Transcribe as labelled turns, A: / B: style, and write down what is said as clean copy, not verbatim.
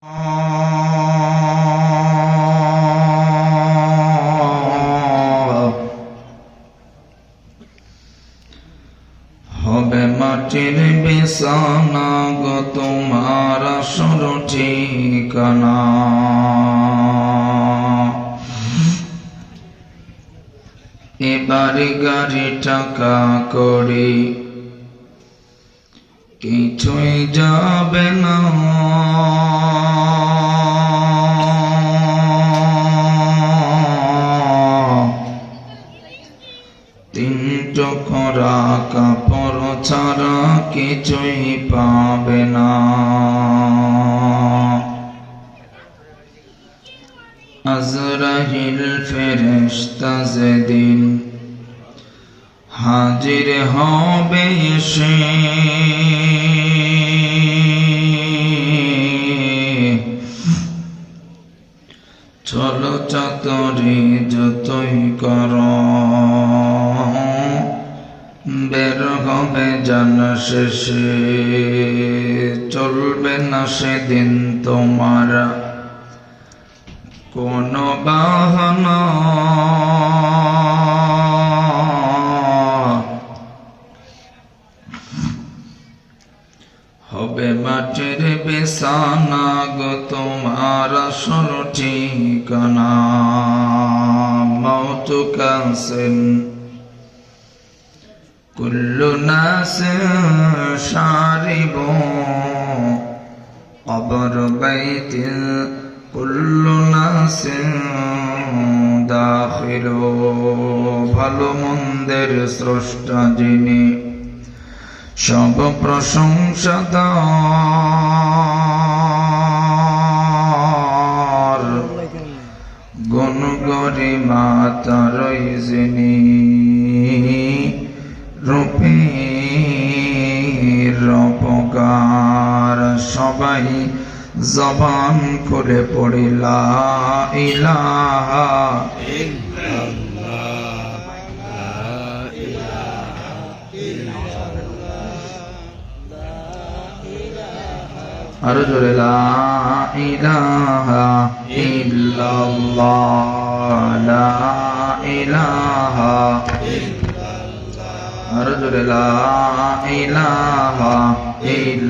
A: হবে মাটির বিছানা গো তোমার আসল ঠিকানা। এবারে গাড়ি টাকা করি কিছুই যাবে না, তিন টুকরা কাপড় ছাড়া কিছুই পাবে না। আজরাইল ফেরেশতা যেদিন হাজির হবে সে, চলো চাতুরি যতই করো বের হবে জান শেষে। চলবে না সেদিন তোমার কোনো বাহানা, হবে মাটির বিছানা গো তোমার আসল ঠিকানা। মাউতু কাসিন কুল্লু নাসিন শারিবু, কবর বাইতিন কুল্লু নাসিন দাখিলু। ভালো মন্দের স্রষ্টা যিনি, সব প্রশংসা তার, গুণ গরিমা তারই যিনি, রূপের উপকার। সবাই জবান করে পড়ি লা ইলাহা আরো জোরে লা ইলাহা ইল্লাল্লাহ, লা ইলাহা ইল্লাল্লাহ, আরো জোরে লা ইলাহা ইল্লাল্লাহ।